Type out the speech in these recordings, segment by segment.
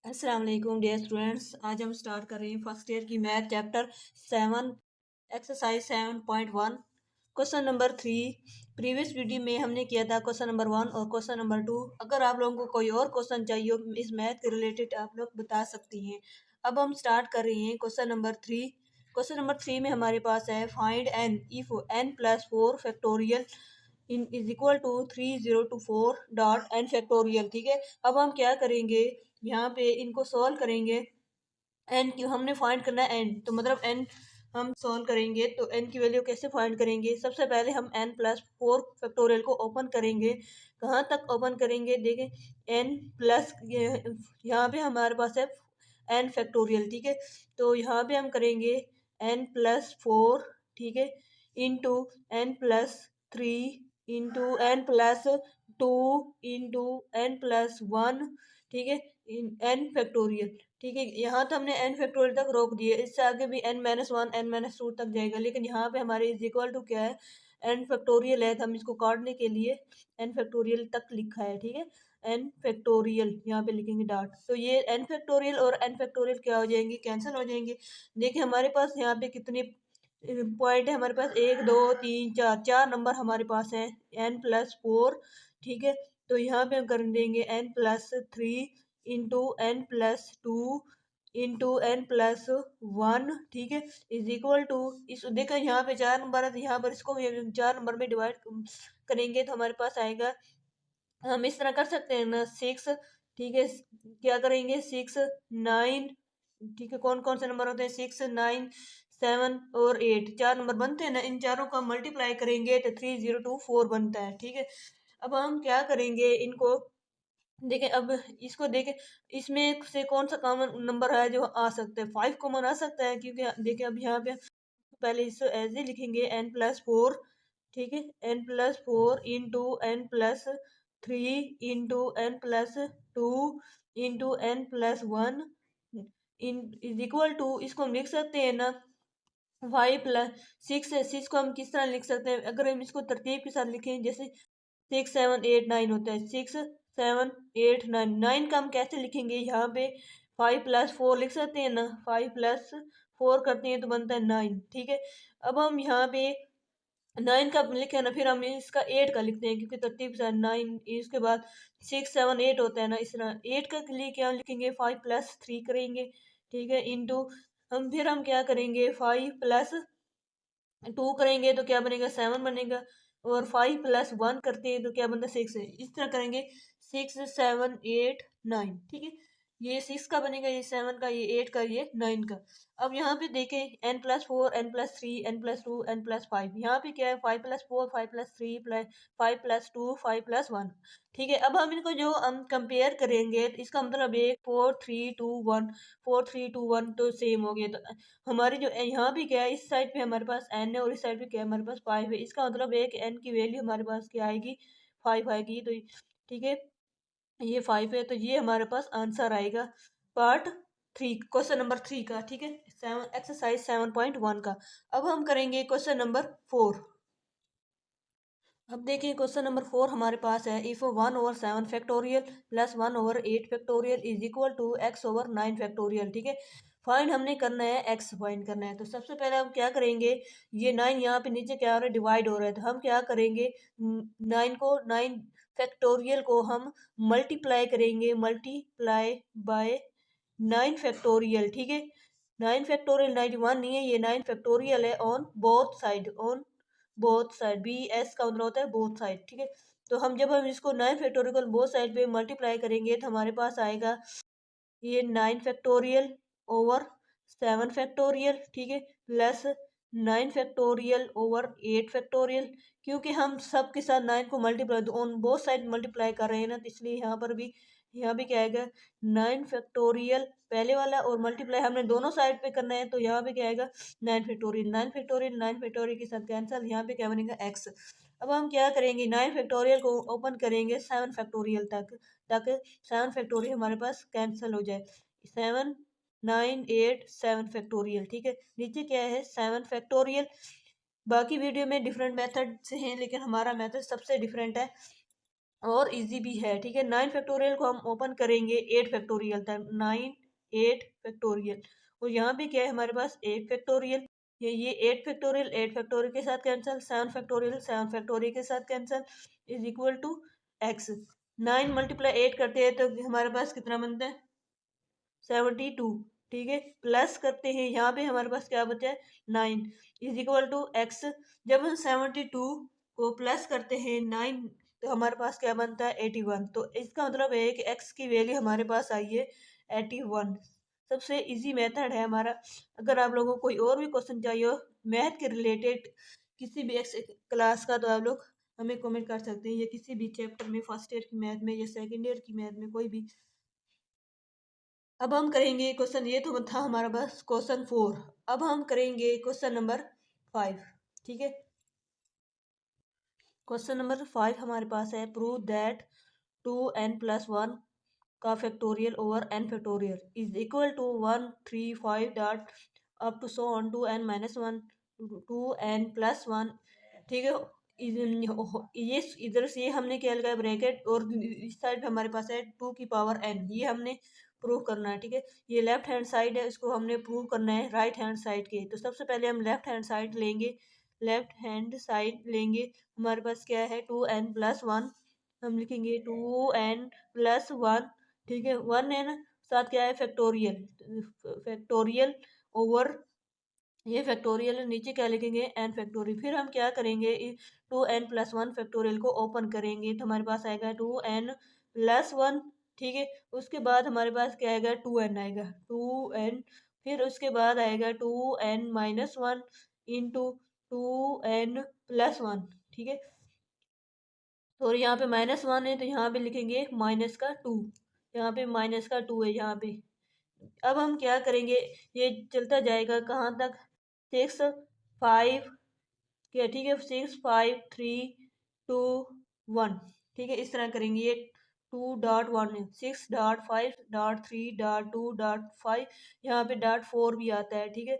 अस्सलाम वालेकुम dear students. आज हम स्टार्ट कर रहे हैं फर्स्ट ईयर की math chapter 7 exercise 7.1 question number 3। Previous video में हमने किया था क्वेश्चन नंबर 1 और क्वेश्चन नंबर 2। अगर आप लोगों को कोई और क्वेश्चन चाहिए हो इस मैथ के रिलेटेड आप लोग बता सकती हैं। अब हम स्टार्ट कर रहे हैं क्वेश्चन नंबर 3। क्वेश्चन नंबर 3 में हमारे पास है find n if n plus 4 factorial इन is equal to 3024 dot n factorial. ठीक है, अब हम क्या करेंगे, यहाँ पे इनको सॉल्व करेंगे। एन की हमने फाइंड करना है एन, तो मतलब एन हम सॉल्व करेंगे तो एन की वैल्यू कैसे फाइंड करेंगे। सबसे पहले हम एन प्लस 4 फैक्टोरियल को ओपन करेंगे। कहाँ तक ओपन करेंगे, देखें एन प्लस यहाँ पे हमारे पास है एन फैक्टोरियल। ठीक है, तो यहाँ पे हम करेंगे एन प्लस 4, ठीक है, into n plus 3 into n plus 2 into n plus 1, ठीक है, एन फैक्टोरियल। ठीक है, यहाँ तो हमने एन फैक्टोरियल तक रोक दिए, इससे आगे भी एन माइनस 1 एन माइनस 2 तक जाएगा, लेकिन यहाँ पे हमारे इज इक्वल टू क्या है, एन फैक्टोरियल है, तो हम इसको काटने के लिए एन फैक्टोरियल तक लिखा है। ठीक है, एन फैक्टोरियल यहाँ पे लिखेंगे डॉट, तो ये एन फैक्टोरियल और एन फैक्टोरियल क्या हो जाएंगे, कैंसिल हो जाएंगे। देखिए हमारे पास यहाँ पे कितने पॉइंट है, हमारे पास 1 2 3 4 नंबर हमारे पास है एन प्लस 4। ठीक है, तो यहाँ पे हम कर देंगे n plus 3 into n plus 2 into n plus 1, ठीक है, इज इक्वल टू इस देखो यहाँ पे 4 नंबर है, तो यहाँ पर इसको 4 नंबर में डिवाइड करेंगे तो हमारे पास आएगा, हम इस तरह कर सकते हैं ना 6। ठीक है, क्या करेंगे 6 9, ठीक है, कौन कौन से नंबर होते हैं 6 9 7 और 8, 4 नंबर बनते हैं ना, इन चारों का मल्टीप्लाई करेंगे तो 3024 बनता है। ठीक है, अब हम क्या करेंगे इनको, देखें अब इसको देखें, इसमें से कौन सा कॉमन नंबर है जो आ सकता है, 5 कॉमन आ सकता है, क्योंकि देखें अब यहाँ पे पहले इसको ऐसे लिखेंगे एन प्लस 4, ठीक है, n plus 4 into n plus 3 into n plus 2 into n plus 1 इन इज इक्वल टू, इसको हम लिख सकते हैं ना 5 प्लस 6 है। 6 को हम किस तरह लिख सकते हैं, अगर हम इसको तरतीब के साथ लिखें, जैसे 6 7 8 9 होता है, 6 7 8 9, 9 का हम कैसे लिखेंगे, यहाँ पे 5 प्लस 4 लिख सकते हैं ना, 5 प्लस 4 करते हैं तो बनता है 9। ठीक है, अब हम यहाँ पे 9 का लिखे ना, फिर हम इसका 8 का लिखते हैं, क्योंकि तरतीब से 9 इसके बाद 6 7 8 होता है ना, इस तरह 8 का लिए क्या लिखेंगे 5 प्लस 3 करेंगे। ठीक है, इंटू हम क्या करेंगे 5 प्लस 2 करेंगे तो क्या बनेगा 7 बनेगा, और 5 प्लस 1 करते हैं तो क्या बनता है 6 है, इस तरह करेंगे 6 7 8 9। ठीक है, ये 6 का बनेगा, ये 7 का, ये 8 का, ये 9 का। अब यहाँ पे देखें n plus 4 n plus 3 n plus 2 n plus 5, यहाँ पे क्या है 5 plus 4 5 plus 3 plus 5 plus 2 5 plus 1। ठीक है, अब हम इनको जो हम कंपेयर करेंगे तो इसका मतलब एक 4 3 2 1, 4 3 2 1 तो सेम हो गया। तो हमारी जो यहाँ भी क्या है, इस साइड पे हमारे पास एन है और इस साइड पे क्या है हमारे पास 5 है, इसका मतलब है कि एन की वैल्यू हमारे पास क्या आएगी 5 आएगी। तो ठीक है, ये 5 है, तो ये हमारे पास आंसर आएगा पार्ट 3 क्वेश्चन नंबर 3 का। ठीक है, एक्सरसाइज 7.1 का। अब हम करेंगे क्वेश्चन नंबर 4। अब देखिए क्वेश्चन नंबर 4 हमारे पास है, if 1/7 factorial plus 1/8 factorial is equal to x/9 factorial. ठीक है, फाइंड हमने करना है x फाइंड करना है, तो सबसे पहले हम क्या करेंगे, ये 9 यहाँ पे नीचे क्या हो रहा है डिवाइड हो रहा है, तो हम क्या करेंगे 9 फैक्टोरियल को हम मल्टीप्लाई करेंगे, मल्टीप्लाई बाय 9 फैक्टोरियल। ठीक है, 9 फैक्टोरियल 91 नहीं है, ये 9 फैक्टोरियल है on both side, on both side, B S का मतलब होता है बोथ साइड। ठीक है, तो हम जब हम इसको 9 फैक्टोरियल बोथ साइड पे मल्टीप्लाई करेंगे तो हमारे पास आएगा ये 9 फैक्टोरियल ओवर 7 फैक्टोरियल। ठीक है, प्लस 9 फैक्टोरियल ओवर 8 फैक्टोरियल, क्योंकि हम सब के साथ 9 को multiply on both side multiply कर रहे हैं ना, तो इसलिए यहाँ भी क्या आएगा 9 फैक्टोरियल पहले वाला, और मल्टीप्लाई हमने दोनों साइड पे करना है, तो यहाँ पे क्या आएगा 9 फैक्टोरियल के साथ कैंसिल, यहाँ पे क्या बनेगा x। अब हम क्या करेंगे 9 फैक्टोरियल को ओपन करेंगे 7 फैक्टोरियल तक, ताकि 7 फैक्टोरियल हमारे पास कैंसिल हो जाए, 7 9 8 7 फैक्टोरियल। ठीक है, नीचे क्या है 7 फैक्टोरियल। बाकी वीडियो में डिफरेंट मेथड से हैं, लेकिन हमारा मेथड सबसे डिफरेंट है, और इजी भी है, ठीक है। 9 फैक्टोरियल को हम ओपन करेंगे 8 फैक्टोरियल तक, 9 8 फैक्टोरियल, और यहाँ पे क्या है हमारे पास 8 फैक्टोरियल, ये 8 फैक्टोरियल के साथ कैंसिल, 7 फैक्टोरियल के साथ cancel, is equal to x. 9 multiply 8 करते हैं तो हमारे पास कितना बनता है 72, ठीक है। प्लस करते हैं यहाँ पे हमारे पास क्या बचा है 9 इज इक्वल टू एक्स। जब हम 72 को प्लस करते हैं 9 तो हमारे पास क्या बनता है 81। तो इसका मतलब है कि एक्स की वैल्यू हमारे पास आई है 81। सबसे इजी मेथड है हमारा। अगर आप लोगों को कोई और भी क्वेश्चन चाहिए हो मैथ के रिलेटेड किसी भी एक्स क्लास का, तो आप लोग हमें कमेंट कर सकते हैं, या किसी भी चैप्टर में, फर्स्ट ईयर की मैथ में या सेकेंड ईयर की मैथ में, कोई भी। अब हम करेंगे क्वेश्चन, ये तो था हमारा बस क्वेश्चन 4। अब हम करेंगे क्वेश्चन नंबर 5, ठीक है। क्वेश्चन नंबर 5 हमारे पास है, प्रूव दैट 2n+1 का factorial over n factorial is equal to 135 dot up to so on 2n-1 2n+1, ठीक है। ये इधर से हमने क्या लगाया ब्रैकेट, और इस साइड हमारे पास है 2 की पावर n, ये हमने प्रूव करना है, ठीक है। ये लेफ्ट हैंड साइड है, इसको हमने प्रूव करना है राइट हैंड साइड के। तो सबसे पहले हम लेफ्ट हैंड साइड लेंगे, लेफ्ट हैंड साइड लेंगे, हमारे पास क्या है 2n+1, हम लिखेंगे 2n+1, ठीक है। 1 है ना, साथ क्या है फैक्टोरियल, फैक्टोरियल ओवर ये फैक्टोरियल है, नीचे क्या लिखेंगे एन फैक्टोरियल। फिर हम क्या करेंगे 2n+1 फैक्टोरियल को ओपन करेंगे तो हमारे पास आएगा 2n+1, ठीक है। उसके बाद हमारे पास क्या आएगा 2n आएगा, 2n, फिर उसके बाद आएगा 2n-1 इंटू 2n+1, ठीक है। और यहाँ पे -1 है तो यहाँ पे लिखेंगे -2, यहाँ पे -2 है यहाँ पे। अब हम क्या करेंगे, ये चलता जाएगा कहाँ तक 6 5, क्या, ठीक है, 6 5 3 2 1, ठीक है। इस तरह करेंगे, ये 2.1 है, 6.5.3.2.5, यहाँ पे .4 भी आता है, ठीक है।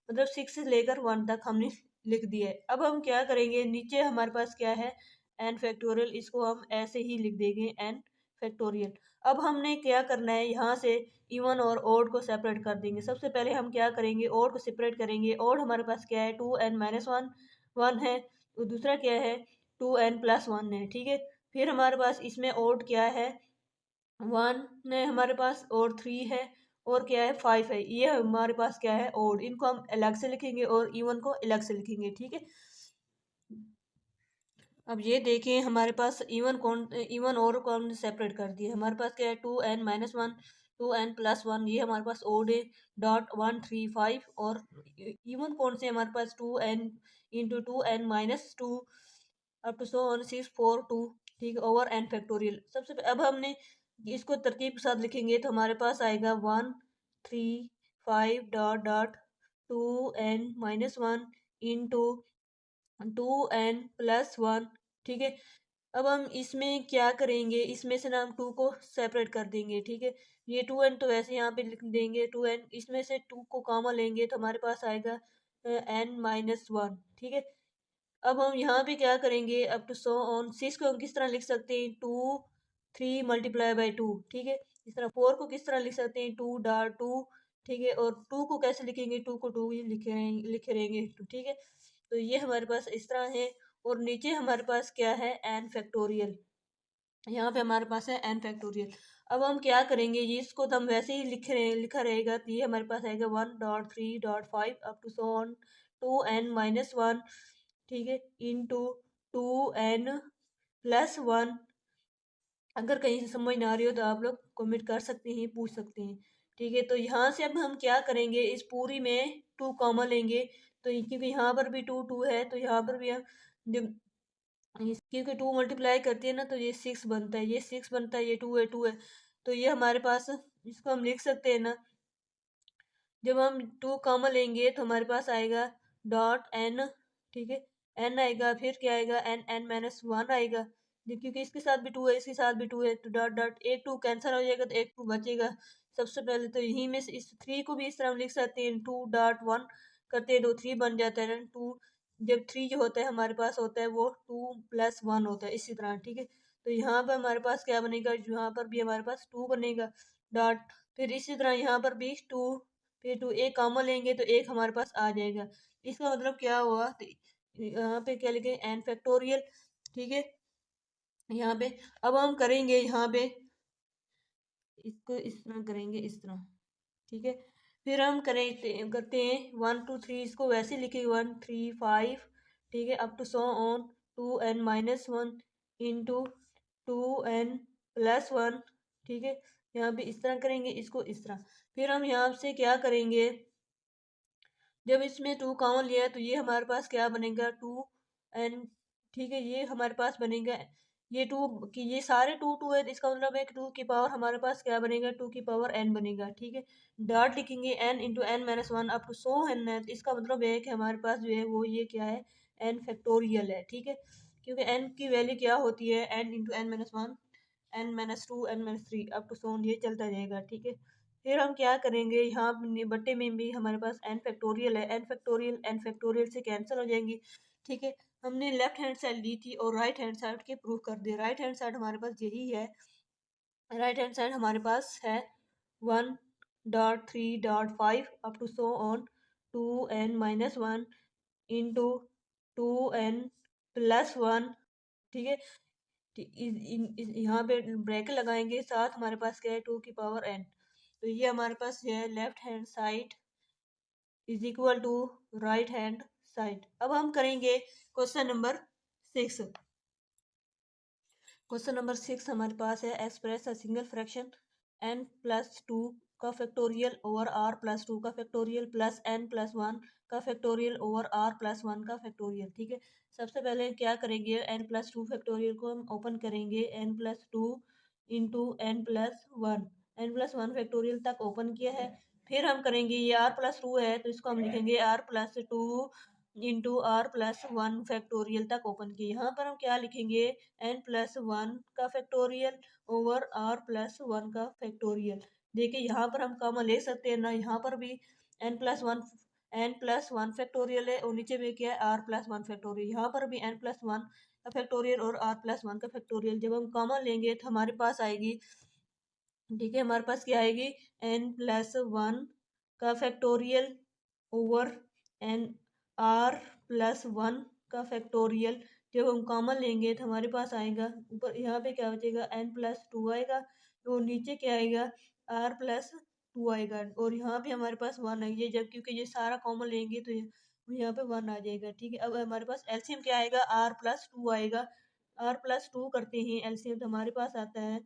मतलब 6 से लेकर 1 तक हमने लिख दिया है। अब हम क्या करेंगे, नीचे हमारे पास क्या है n फैक्टोरियल, इसको हम ऐसे ही लिख देंगे n फैक्टोरियल। अब हमने क्या करना है, यहाँ से इवन और ओड को सेपरेट कर देंगे। सबसे पहले हम क्या करेंगे, ओड को सेपरेट करेंगे। ओड हमारे पास क्या है 2n-1 है, तो दूसरा क्या है 2n+1 है, ठीक है। फिर हमारे पास इसमें ओड क्या है 1 है हमारे पास, और 3 है, और क्या है 5 है। ये हमारे पास क्या है ओड, इनको हम अलग से लिखेंगे और इवन को अलग से लिखेंगे, ठीक है। अब ये देखें हमारे पास इवन और कौन सेपरेट कर दिए। हमारे पास क्या है 2n-1 2n+1, ये हमारे पास ओड है .135, और इवन कौन से हमारे पास 2n into 2n-2 up to so on 642, ठीक है, ओवर n फैक्टोरियल। अब हमने इसको तरतीब के साथ लिखेंगे तो हमारे पास आएगा 135 dot dot 2n-1 into 2n+1, ठीक है। अब हम इसमें क्या करेंगे, इसमें से ना हम 2 को सेपरेट कर देंगे, ठीक है। ये 2n तो वैसे यहाँ पे लिख देंगे 2n, इसमें से 2 को कॉमन लेंगे तो हमारे पास आएगा n-1, ठीक है। अब हम यहाँ पे क्या करेंगे, अप टू सो ऑन 6 को हम किस तरह लिख सकते हैं 2 3 मल्टीप्लाई बाई 2, ठीक है। इस तरह 4 को किस तरह लिख सकते हैं 2.2, ठीक है। और 2 को कैसे लिखेंगे, 2 को 2 ही लिख रहेंगे, ठीक है। तो ये हमारे पास इस तरह है। और नीचे हमारे पास क्या है n फैक्टोरियल, यहाँ पे हमारे पास है n फैक्टोरियल। अब हम क्या करेंगे, ये इसको तो हम वैसे ही लिखा रहेगा, तो ये हमारे पास आएगा 1.3.5 up to so on 2n-1, ठीक है, इंटू 2n+1। अगर कहीं से समझ ना आ रही हो तो आप लोग कमेंट कर सकते हैं, पूछ सकते हैं, ठीक है। तो यहाँ से अब हम क्या करेंगे, इस पूरी में 2 कॉमन लेंगे, तो क्योंकि यहाँ पर भी 2 2 है तो यहाँ पर भी हम जब क्योंकि 2 मल्टीप्लाई करती है ना तो ये 6 बनता है, ये 6 बनता है, ये 2 है 2 है, तो ये हमारे पास इसको हम लिख सकते हैं ना। जब हम 2 कॉमन लेंगे तो हमारे पास आएगा .n, ठीक है, n आएगा, फिर क्या आएगा n-1 आएगा, क्योंकि इसके साथ भी 2 है, इसके साथ भी 2 है, तो डॉट डॉट एक 2 कैंसिल हो जाएगा तो एक 2 बचेगा। सबसे पहले तो यहीं में से इस 3 को भी इस तरह हम लिख सकते हैं 2.1 करते हैं तो 3 बन जाता है ना। 2 जब 3 जो होता है हमारे पास होता है वो 2+1 होता है, इसी तरह, ठीक है। तो यहाँ पर हमारे पास क्या बनेगा, यहाँ पर भी हमारे पास 2 बनेगा डॉट, फिर इसी तरह यहाँ पर भी 2, फिर 2 एक कॉमन लेंगे तो एक हमारे पास आ जाएगा। इसका मतलब क्या हुआ, तो यहाँ पे क्या लिखे n फैक्टोरियल, ठीक है। यहाँ पे अब हम करेंगे, यहाँ पे इसको इस तरह करेंगे, इस तरह, ठीक है। फिर हम करते हैं 1 2 3, इसको वैसे लिखेंगे 1 3 5, ठीक है, up to so on 2n-1 into 2n+1, ठीक है। यहाँ पे इस तरह करेंगे, इसको इस तरह। फिर हम यहाँ से क्या करेंगे, जब इसमें 2 कॉमन लिया है तो ये हमारे पास क्या बनेगा 2n, ठीक है। ये हमारे पास बनेगा ये 2 कि ये सारे 2 2 है, इसका मतलब है कि 2 की पावर हमारे पास क्या बनेगा 2 की पावर n बनेगा, ठीक है। डॉट लिखेंगे n into n-1 up to so n है, तो इसका मतलब है कि हमारे पास जो है वो ये क्या है n फैक्टोरियल है, ठीक है। क्योंकि n की वैल्यू क्या होती है n into n-1, n-2 n-3 up to so ये चलता जाएगा, ठीक है। फिर हम क्या करेंगे, यहाँ बट्टे में भी हमारे पास n फैक्टोरियल है, n फैक्टोरियल से कैंसिल हो जाएंगी, ठीक है। हमने लेफ्ट हैंड साइड ली थी और राइट हैंड साइड के प्रूफ कर दिए। राइट हैंड साइड हमारे पास यही है, राइट हैंड साइड हमारे पास है 1.3.5 up to so on 2n-1 into 2n+1, ठीक है। यहाँ पे ब्रैकेट लगाएंगे, साथ हमारे पास क्या है 2 की पावर n, तो ये हमारे पास है left hand side is equal to right hand side. अब हम करेंगे क्वेश्चन नंबर 6। क्वेश्चन नंबर 6 हमारे पास है express a single fraction n+2 का फैक्टोरियल ओवर r+2 का फैक्टोरियल प्लस n+1 का फैक्टोरियल ओवर r+1 का फैक्टोरियल, ठीक है। सबसे पहले क्या करेंगे, n+2 फैक्टोरियल को हम ओपन करेंगे, n+2 इंटू n+1 फैक्टोरियल तक ओपन किया है। फिर हम करेंगे ये r+2 है तो इसको हम लिखेंगे r+2 इंटू r+1 फैक्टोरियल तक ओपन किए। यहाँ पर हम क्या लिखेंगे n+1 का फैक्टोरियल ओवर r+1 का फैक्टोरियल। देखिए यहाँ पर हम कॉमन ले सकते हैं ना, यहाँ पर भी n+1 फैक्टोरियल है और नीचे में क्या है r+1 फैक्टोरियल, यहाँ पर भी n+1 का फैक्टोरियल और r+1 का फैक्टोरियल। जब हम कॉमन लेंगे तो हमारे पास आएगी, ठीक है, हमारे पास क्या आएगी n+1 का फैक्टोरियल ओवर n r+1 का फैक्टोरियल। जब हम कॉमन लेंगे तो हमारे पास आएगा ऊपर, यहाँ पे क्या बचेगा n+2 आएगा और नीचे क्या आएगा r+2 आएगा और यहाँ पे हमारे पास 1 है, ये जब क्योंकि ये सारा कॉमन लेंगे तो यहाँ पे 1 आ जाएगा, ठीक है। अब हमारे पास एलसीएम क्या आएगा r+2 आएगा, r+2 करते हैं एलसीएम तो हमारे पास आता है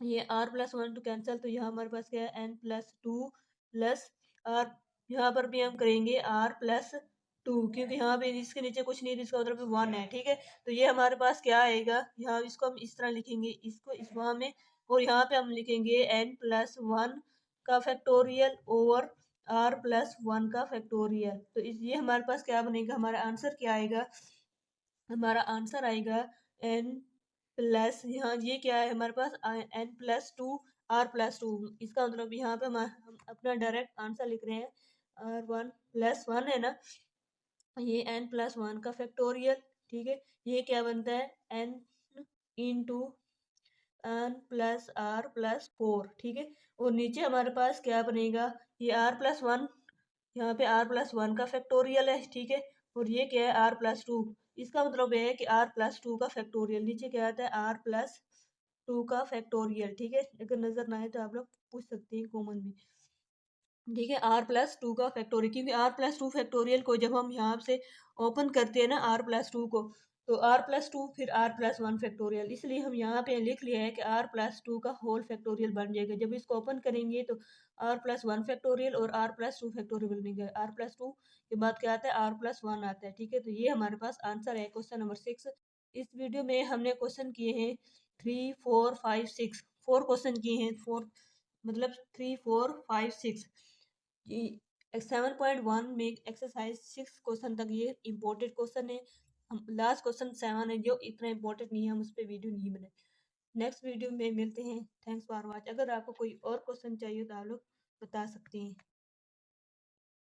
ये r+1 टू कैंसिल, तो यहाँ हमारे पास क्या है n+2 प्लस r, यहाँ पर भी हम करेंगे r+2 क्योंकि यहाँ पे इसके नीचे कुछ नहीं है, इसका मतलब 1 है, ठीक है। तो ये हमारे पास क्या आएगा, यहाँ इसको हम इस तरह लिखेंगे, इसको इस वहाँ में, और यहाँ पे हम लिखेंगे n+1 का फैक्टोरियल ओवर r+1 का फैक्टोरियल। तो इस ये हमारे पास क्या बनेगा, हमारा आंसर क्या आएगा, हमारा आंसर आएगा n प्लस, यहाँ ये क्या है हमारे पास n+2 r+2, इसका मतलब यहाँ पे हम अपना डायरेक्ट आंसर लिख रहे हैं r1+1 है ना, ये n+1 का फैक्टोरियल, ठीक है। ये क्या बनता है n इंटू n+r+4, ठीक है। और नीचे हमारे पास क्या बनेगा, ये r+1, यहाँ पे r+1 का फैक्टोरियल है, ठीक है। और ये क्या है r+2, इसका मतलब है कि r+2 का फैक्टोरियल, नीचे क्या आता है r+2 का फैक्टोरियल, ठीक है। अगर नजर ना आए तो आप लोग पूछ सकते हैं कॉमन में, ठीक है। r+2 का फैक्टोरियल, क्योंकि r+2 फैक्टोरियल को जब हम यहाँ से ओपन करते हैं ना r+2 को, तो r+2 फिर r+1 फैक्टोरियल, इसलिए हम यहाँ पे लिख लिया है कि r+2 का होल फैक्टोरियल बन जाएगा। जब इसको ओपन करेंगे तो r+1 फैक्टोरियल और r+2 फैक्टोरियल बनेगा, r+2 के बाद क्या आता है r+1 आता है, ठीक है। तो ये हमारे पास आंसर है क्वेश्चन नंबर 6। इस वीडियो में हमने क्वेश्चन किए हैं 3 4 5 6, 4 क्वेश्चन किए हैं, 4 मतलब 3 4 5 6। 7.1 में एक्सरसाइज 6 क्वेश्चन तक ये इम्पोर्टेंट क्वेश्चन है। हम लास्ट क्वेश्चन 7 है जो इतना इम्पोर्टेंट नहीं है, हम उस पर वीडियो नहीं बनाए। नेक्स्ट वीडियो में मिलते हैं। Thanks for watch. अगर आपको कोई और क्वेश्चन चाहिए तो आप लोग बता सकते हैं।